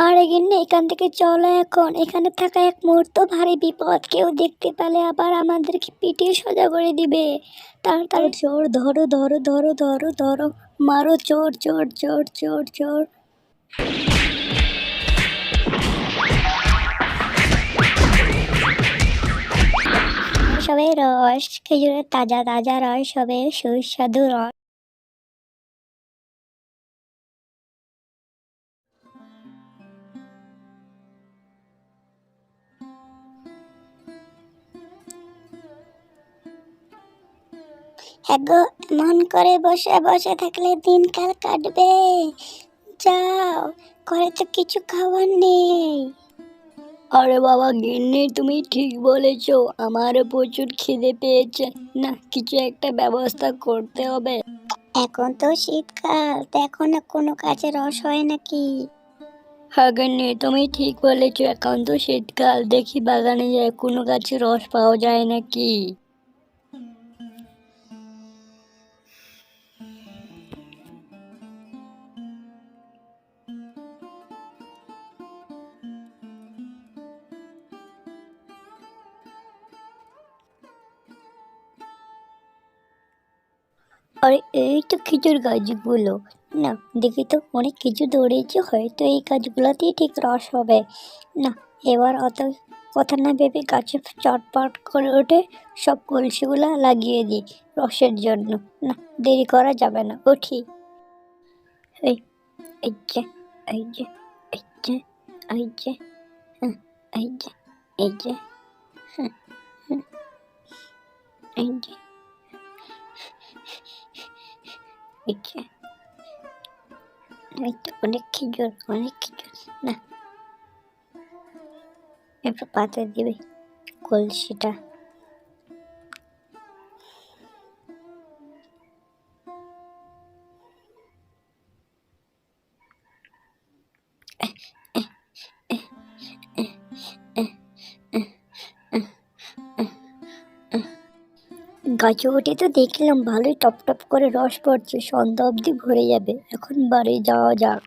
আরে গিন্নি, এখান থেকে চলো এখন। এখানে থাকা এক মুহূর্ত ভারী বিপদ, কেউ দেখতে পেলে আবার আমাদেরকে পিটিয়ে সোজা করে দিবে। তাড়াতাড়ি চোর ধরো ধরো ধরো ধরো ধরো, মারো চোর চোর চোর চোর চোর। সবে রস, খেজুরের তাজা তাজা রস, সবে সুস্বাদু রস। হ্যাঁ গো, এমন করে বসে বসে থাকলে দিনকাল কাটবে। যাও, ঘরে তো কিছু খাবার নেই। আরে বাবা গিন্নি, তুমি ঠিক বলেছ, আমারও প্রচুর খিদে পেয়েছে। না, কিছু একটা ব্যবস্থা করতে হবে। এখন তো শীতকাল, দেখো না কোনো কাজে রস হয় নাকি। হ্যাঁ গিন্নি, তুমি ঠিক বলেছ, এখন তো শীতকাল, দেখি বাগানে যায় কোনো গাছে রস পাওয়া যায় নাকি। আর এই তো খেজুর গাছগুলো। না, দেখি তো অনেক খেজুর ধরেছে, হয়তো এই গাছগুলোতেই ঠিক রস হবে। না, এবার অত কথা না ভেবে গাছে চটপট করে ওঠে সব কলসিগুলো লাগিয়ে দিই রসের জন্য। না, দেরি করা যাবে না, উঠি। এই এই যে, এই যে, এই যে, এই যে, হ্যাঁ, এই যে, এই যে, হ্যাঁ, হ্যাঁ, এই যে, এই যে, এই তো অনেক খেজুর, অনেক খেজুর। না, একটু পাতে দিবে কলসিটা। গাছে উঠে তো দেখলাম ভালোই টপ টপ করে রস পড়ছে, সন্ধ্যা অবধি ভরে যাবে। এখন বাড়ি যাওয়া যাক।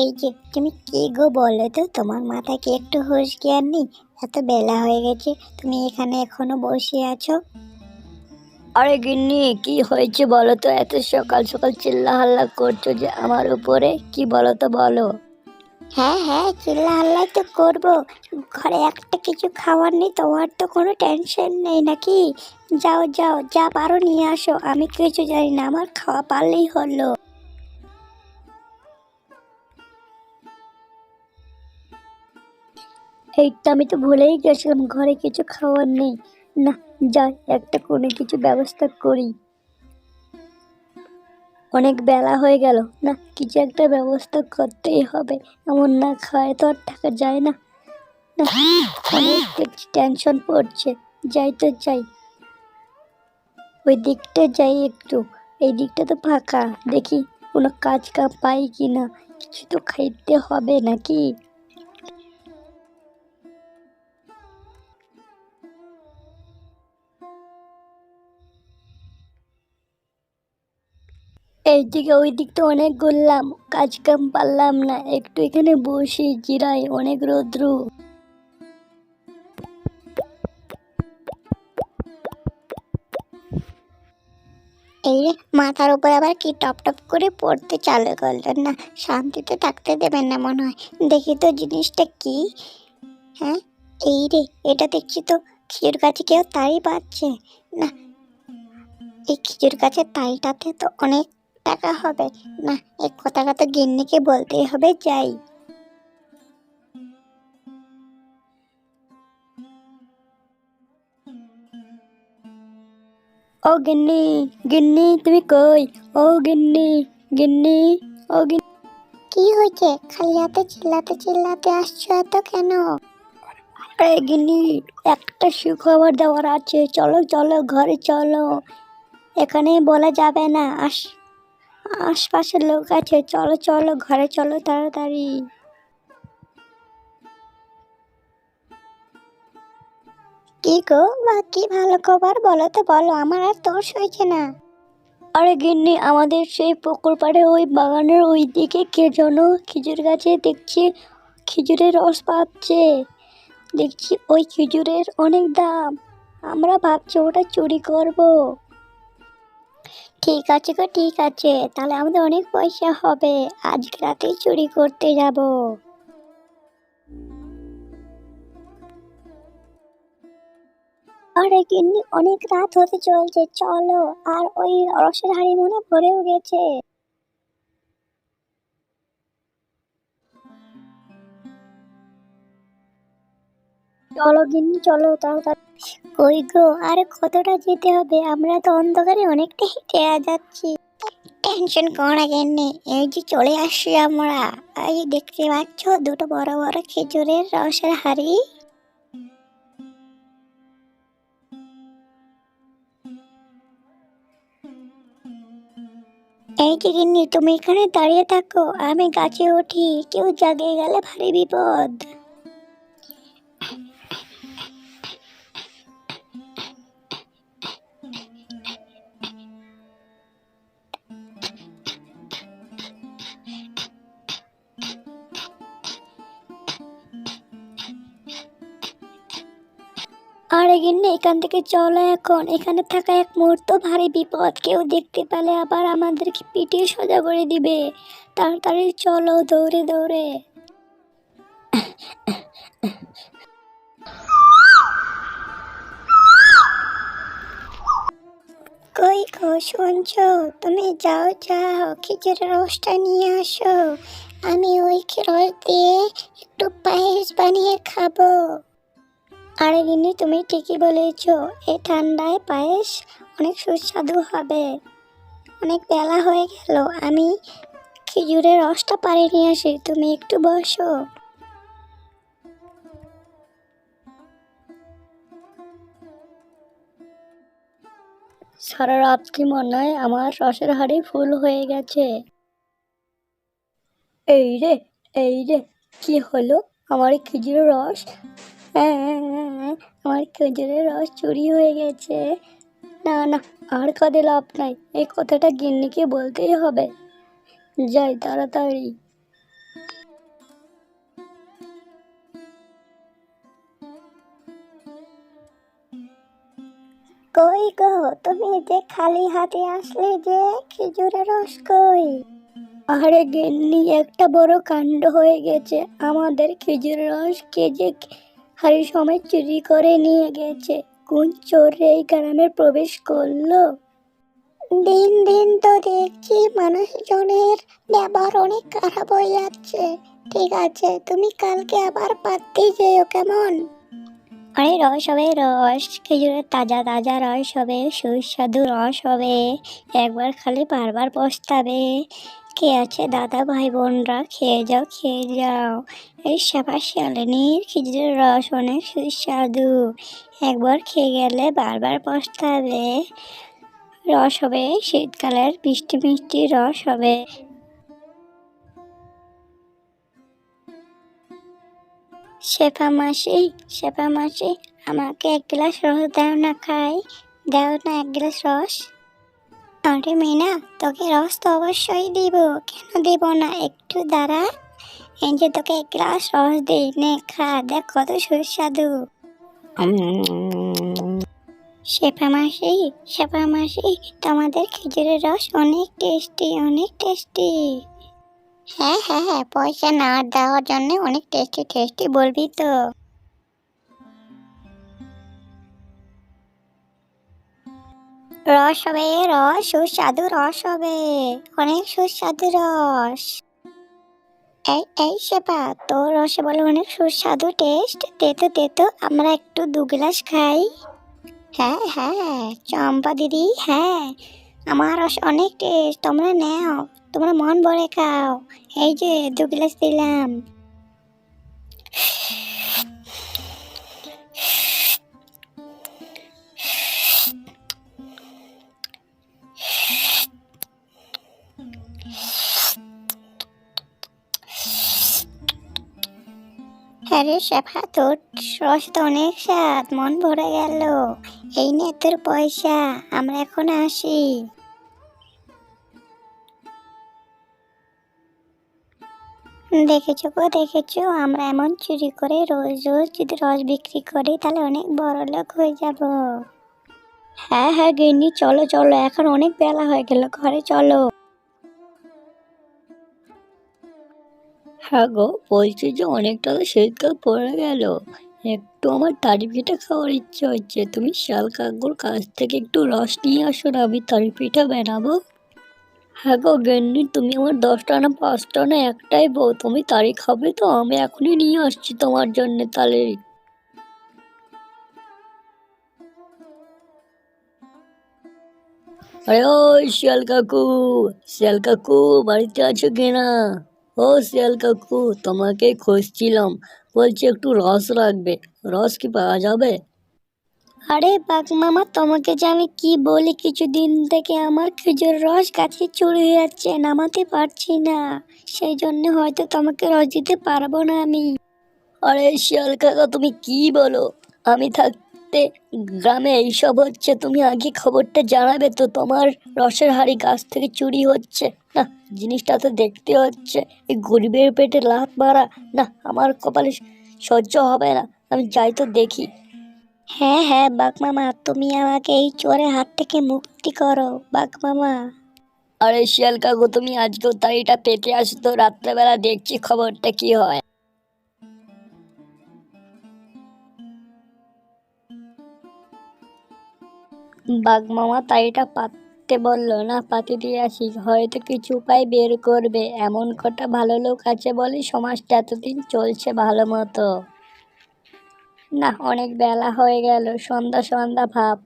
এই যে, তুমি কি গো বলো তো, তোমার মাথায় কি একটু হুঁশ জ্ঞান নেই? এত বেলা হয়ে গেছে, তুমি এখানে এখনো বসে আছো। আরে গিন্নি, কি হয়েছে বলো তো? এত সকাল সকাল চিল্লা হাল্লা করছো যে আমার উপরে, কি বলো তো বলো। হ্যাঁ হ্যাঁ, চিল্লা হাল্লাই তো করবো। ঘরে একটা কিছু খাবার নেই, তোমার তো কোনো টেনশন নেই নাকি? যাও যাও, যা পারো নিয়ে আসো, আমি কিছু জানি না, আমার খাওয়া পারলেই হলো। এই তো, আমি তো ভুলেই গেছিলাম ঘরে কিছু খাবার নেই। না, যাই একটা কোনো কিছু ব্যবস্থা করি। অনেক বেলা হয়ে গেল, না কিছু একটা ব্যবস্থা করতেই হবে। এমন না খায় তো আর থাকা যায় না। না, অনেক টেনশন পড়ছে। যাই তো যাই, ওই দিকটা যাই একটু। এই দিকটা তো ফাঁকা, দেখি কোনো কাজ কাম পাই কি না। কিছু তো খাইতে হবে নাকি। এইদিকে ওই দিক তো অনেক ঘুরলাম, কাজ কাম পারলাম না, একটু এখানে বসে জিরাই, অনেক রৌদ্র। এই রে, মাথার উপর আবার কি টপ টপ করে পড়তে চালু করলেন না, শান্তিতে থাকতে দেবেন না মনে হয়। দেখি তো জিনিসটা কি। হ্যাঁ, এই রে, এটা দেখছি তো খেজুর গাছে কেউ তাড়ি পাচ্ছে। না, এই খেজুর গাছের তাড়িটাতে তো অনেক টাকা হবে। না, এই কথাটা তো গিন্নিকে বলতেই হবে, যাই। ও গিন্নি, গিন্নি তুমি কই? ও গিন্নি, গিন্নি, ও গিন্নি। কি হয়েছে? খালি হাতে চিল্লাতে চিল্লাতে আসছো এত কেন? গিন্নি, একটা সুখবর দেওয়ার আছে, চলো চলো ঘরে চলো। এখানে বলা যাবে না। আশপাশের লোক আছে, চলো চলো ঘরে চলো তাড়াতাড়ি। কি গো বা কি ভালো খবর বলো তো, বলো, আমার আর তর সইছে না। আরে গিন্নি, আমাদের সেই পুকুর পাড়ে ওই বাগানের ওই দিকে কে যেন খেজুর গাছে দেখছি খেজুরের রস পাচ্ছে। দেখছি ওই খেজুরের অনেক দাম। আমরা ভাবছি ওটা চুরি করব। ঠিক আছে গো, ঠিক আছে, তাহলে আমাদের অনেক পয়সা হবে। আজকে রাতেই চুরি করতে যাব। আরে গিন্নি, অনেক রাত হতে চলছে, চলো। আর ওই রসের হাঁড়ি মনে ভরেও গেছে। চলো গিন্নি, চলো তাড়াতাড়ি। কই গো, আরে কতটা যেতে হবে? আমরা তো অন্ধকারে অনেকটা হেঁটে যাচ্ছি। টেনশন করো না গিন্নি, এই যে চলে আসছি আমরা। এই যে দেখতে পাচ্ছ দুটো বড় বড় খেজুরের রসের হাঁড়ি। এই যে গিন্নি, তুমি এখানে দাঁড়িয়ে থাকো, আমি গাছে উঠি। কেউ জাগিয়ে গেলে ভারী বিপদ। আরে গিন্নি, এখান থেকে চলো এখন। এখানে থাকা এক মুহূর্ত ভারী বিপদ। কেউ দেখতে পেলে আবার আমাদেরকে পিটিয়ে সোজা করে দিবে। তাড়াতাড়ি চলো দৌড়ে দৌড়ে। কই গো, শুনছো? তুমি যাও যাও, খেজুরের রসটা নিয়ে আসো। আমি ওই রস দিয়ে একটু পায়েস বানিয়ে খাবো। আরে গিন্নি, তুমি ঠিকই বলেছ। এই ঠান্ডায় পায়েস অনেক সুস্বাদু হবে। অনেক বেলা হয়ে গেল, আমি খেজুরের রসটা পাড়ে নিয়ে আসি, তুমি একটু বসো। সারা রাত কি মনে হয় আমার রসের হাঁড়ি ফুল হয়ে গেছে। এই রে, এই রে, কি হলো? আমার এই খেজুরের রস, হ্যাঁ, আমার খেজুরের রস চুরি হয়ে গেছে। না না, আর কাঁদে লাভ নাই, এই কথাটা গিন্নিকে বলতেই হবে। যাই তাড়াতাড়ি। কই গো, তুমি যে খালি হাতে আসলে যে, খেজুরের রস কই? আরে গিন্নি, একটা বড় কাণ্ড হয়ে গেছে। আমাদের খেজুরের রস কে যে হাড়ি সময় চুরি করে নিয়ে গেছে। কোন চোর এই গ্রামে প্রবেশ করলো? দিন দিন তো দেখছি মানুষজনের ব্যবহার অনেক খারাপ হয়ে যাচ্ছে। ঠিক আছে, তুমি কালকে আবার পাততেই যেও, কেমন? আরে রস হবে, রস খেজুরের তাজা তাজা রস হবে, সুস্বাদু রস হবে। একবার খালি বারবার পস্তাবে। কে আছে দাদা ভাই বোনরা, খেয়ে যাও খেয়ে যাও। এই সাপা শিয়ালিনীর খেজুরের রস অনেক সুস্বাদু। একবার খেয়ে গেলে বারবার পস্তাবে। রস হবে শীতকালের মিষ্টি মিষ্টি রস হবে। শেফা মাসি, শেফা মাসি, আমাকে এক গ্লাস রস দাও না, খাই। দাও না এক গ্লাস রস। আরে মিনা, তোকে রস তো অবশ্যই দিব। কেন দিব না, একটু দাঁড়া। এই যে তোকে এক গ্লাস রস দিই, নে খা, দেখ কত সুস্বাদু। শেফা মাসি, শেফা মাসি, তোমাদের খেজুরের রস অনেক টেস্টি, অনেক টেস্টি। হ্যাঁ হ্যাঁ হ্যাঁ, পয়সা না দেওয়ার জন্য অনেক টেস্টি টেস্টি বলবি তো। রস হবে, রস সুস্বাদু রস হবে, অনেক সুস্বাদু রস। এই শেফা, তোর রসে বলে অনেক সুস্বাদু টেস্ট। দে তো আমরা একটু 2 গ্লাস খাই। হ্যাঁ হ্যাঁ চম্পা দিদি, হ্যাঁ, আমার রস অনেক টেস্ট, তোমরা নাও, তোমরা মন ভরে খাও। এই যে 2 গ্লাস দিলাম। আরে শেফা, তোর রস তো অনেক স্বাদ, মন ভরে গেল। এই নে তোর পয়সা, আমরা এখন আসি। দেখেছো গো, দেখেছো, আমরা এমন চুরি করে রোজ রোজ যদি রস বিক্রি করি তাহলে অনেক বড় লোক হয়ে যাব। হ্যাঁ হ্যাঁ গিন্নি, চলো চলো, এখন অনেক বেলা হয়ে গেল, ঘরে চলো। হ্যাঁ গো, বলছি যে অনেকটা তো শীতকাল পড়ে গেল, একটু আমার তারি পিঠা খাওয়ার ইচ্ছে হচ্ছে। তুমি শাল কাকুর কাছ থেকে একটু রস নিয়ে আসো না, আমি তারি পিঠা বানাবো। হ্যাঁ গো গিন্নি, তুমি আমার 10টা না 5টা না একটাই বউ, তুমি তারি খাবে তো? আমি এখনই নিয়ে আসছি তোমার জন্য তাহলে। আরে ও শিয়াল কাকু, শিয়াল কাকু, বাড়িতে আছো কিনা? ও শিয়াল কাকু, তোমাকে খুঁজছিলাম। বলছি একটু রস রাখবে, রস কি পাওয়া যাবে? আরে বাঘ মামা, তোমাকে যে আমি কি বলি, কিছুদিন থেকে আমার খেজুর রস গাছে চুরি হয়ে যাচ্ছে, নামাতে পারছি না। সেই জন্য হয়তো তোমাকে রস দিতে পারবো না আমি। আরে শিয়াল কাকা, তুমি কি বলো? আমি থাকতে গ্রামে এইসব হচ্ছে, তুমি আগে খবরটা জানাবে তো। তোমার রসের হাঁড়ি গাছ থেকে চুরি হচ্ছে না, জিনিসটা তো দেখতে হচ্ছে। এই গরিবের পেটে লাথ মারা, না আমার কপালে সহ্য হবে না। আমি যাই তো দেখি। হ্যাঁ হ্যাঁ বাঘ মামা, তুমি আমাকে এই চোরের হাত থেকে মুক্তি করো বাঘ মামা। আরে শিয়াল কাকু, তুমি আজকেও তাড়িটা পেতে আসো তো, রাত্রেবেলা দেখছি খবরটা কি হয়। বাঘ মামা তাইটা পাততে বললো না, পাতি দিয়ে আসি, হয়তো কিছু উপায় বের করবে। এমন কটা ভালো লোক আছে বলে সমাজটা এতদিন চলছে ভালো মতো। না, অনেক বেলা হয়ে গেল, সন্ধ্যা সন্ধ্যা ভাব।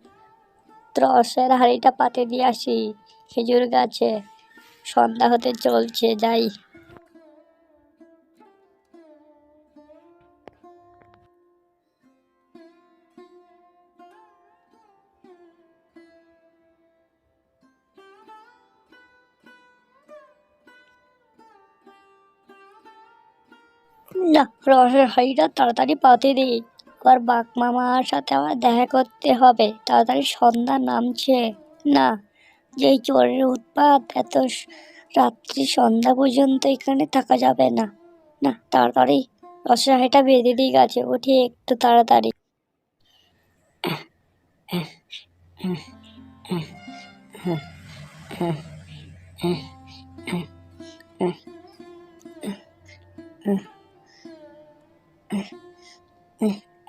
রসের হাঁড়িটা পাতে দিয়ে আসি খেজুর গাছে, সন্ধ্যা হতে চলছে, যাই। না, রসের হাঁড়িটা তাড়াতাড়ি পাতে দিই, আবার বাঘ মামার সাথে আবার দেখা করতে হবে, তাড়াতাড়ি সন্ধ্যা নামছে। না, যেই চোরের উৎপাত, এত রাত্রি সন্ধ্যা পর্যন্ত এখানে থাকা যাবে না। না, তাড়াতাড়ি রসের হাঁড়িটা বেঁধে দিয়ে গেছে, উঠি একটু তাড়াতাড়ি।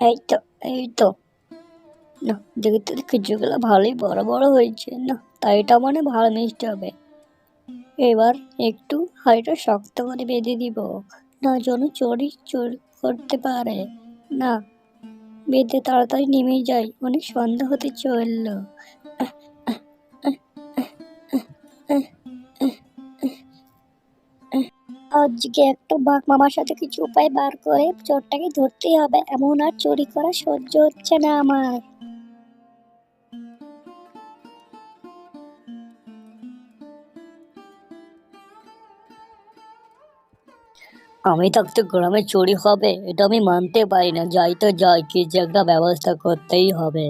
এই তো, এই তো। না, দেখতে তো খিচুড়িগুলো ভালোই বড় বড় হয়েছে, না তাই এটা মানে ভালো মিষ্টি হবে। এবার একটু হাঁড়িটা শক্ত করে বেঁধে দিব, না যেন চোর করতে পারে। না, বেঁধে তাড়াতাড়ি নেমে যাই, অনেক সন্ধ্যা হতে চললো। আজকে একটা বাঘ মামার সাথে কিছু উপায় বার করে চোরটাকে ধরতেই হবে, এমন আর চুরি করা সহ্য হচ্ছে না আমার। আমি থাকতে গ্রামে চুরি হবে, এটা আমি মানতে পারি না। যাই তো যাই, কিছু একটা ব্যবস্থা করতেই হবে।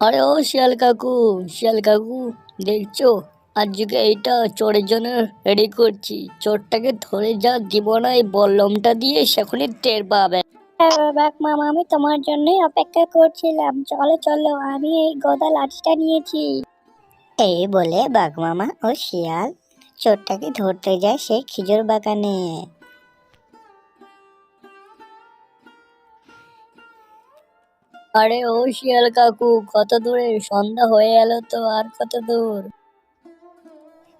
আরে ও শিয়াল কাকু, শিয়াল কাকু, দেখছো আজকে এইটা চোরের জন্য রেডি করছি। চোরটাকে ধরে যা দিব না এই বল্লমটা দিয়ে, সেখানে টের পাবে। হ্যাঁ বাঘ মামা, আমি তোমার জন্যই অপেক্ষা করছিলাম, চলো চলো, আমি এই গদা লাঠিটা নিয়েছি। এই বলে বাঘ মামা ও শিয়াল চোরটাকে ধরতে যায় সেই খেজুর বাগানে। আরে ও শিয়াল কাকু, কত দূরে? সন্ধ্যা হয়ে এলো তো, আর কত দূর?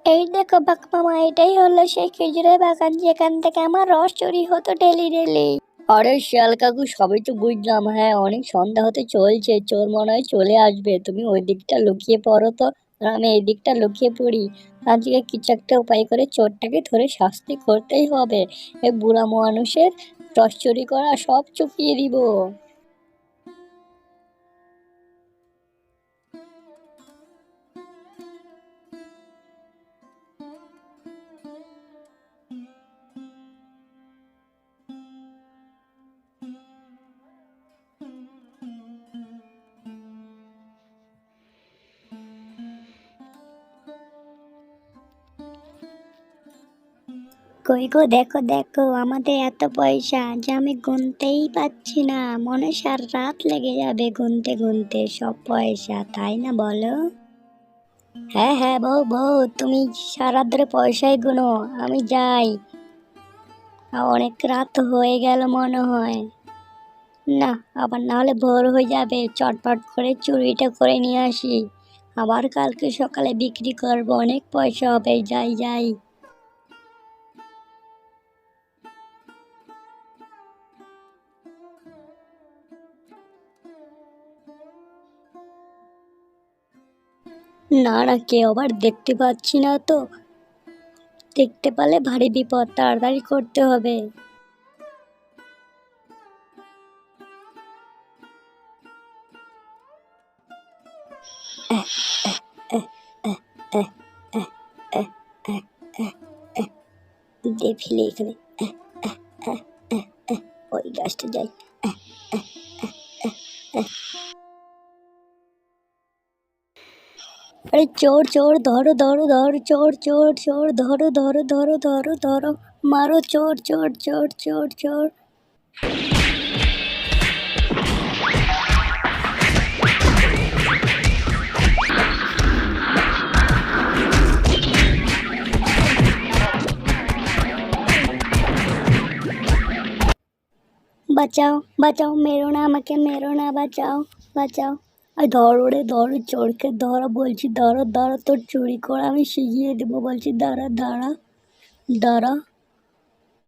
এই দেখো বাঘ মামা, এটাই হলো সেই খেজুরের বাগান যেখান থেকে আমার রস চুরি হতো ডেলি ডেলি। আরে শিয়াল কাকু, সবই তো বুঝলাম, হ্যাঁ অনেক সন্ধ্যা হতে চলছে, চোর মনে হয় চলে আসবে। তুমি ওই দিকটা লুকিয়ে পড়ো তো, আর আমি এই দিকটা লুকিয়ে পড়ি। আজকে কিছু একটা উপায় করে চোরটাকে ধরে শাস্তি করতেই হবে। এই বুড়া মানুষের রস চুরি করা সব চুকিয়ে দিব। কই গো, দেখো দেখো আমাদের এত পয়সা যে আমি গুনতেই পাচ্ছি না, মনে হয় সারা রাত লেগে যাবে গুনতে গুনতে সব পয়সা, তাই না বলো? হ্যাঁ হ্যাঁ, বউ বউ তুমি সারা ধরে পয়সাই গুনো, আমি যাই। অনেক রাত হয়ে গেল মনে হয়। না, আবার না হলে ভোর হয়ে যাবে, চটপট করে চুরিটা করে নিয়ে আসি, আবার কালকে সকালে বিক্রি করবো, অনেক পয়সা হবে, যাই যাই। না না, কেউ আবার দেখতে পাচ্ছি না তো, দেখতে পারলে ভারী বিপদ, তাড়াতাড়ি করতে হবে। এহ, এহ, এহ, এহ, এহ, এহ, এহ, এহ, এহ, দিয়ে ফেলি এখানে। এহ, এহ, এহ, এহ, এহ, ওই গাছটা যাই। এহ, এহ, এহ, এহ, এহ। আরে চোর চোর, ধরো ধরো ধরো, চোর চোর চোর, ধরো ধরো ধরো ধরো ধরো, মারো চোর চোর চোর চোর চোর। বাঁচাও বাঁচাও, মেরো না আমাকে, মেরো না, বাঁচাও বাঁচাও। আর ধরো রে ধরো, চোরকে ধরো বলছি, ধরো ধরো, তোর চুরি করা আমি শিখিয়ে দেবো বলছি, দাঁড়া দাঁড়া দাঁড়া।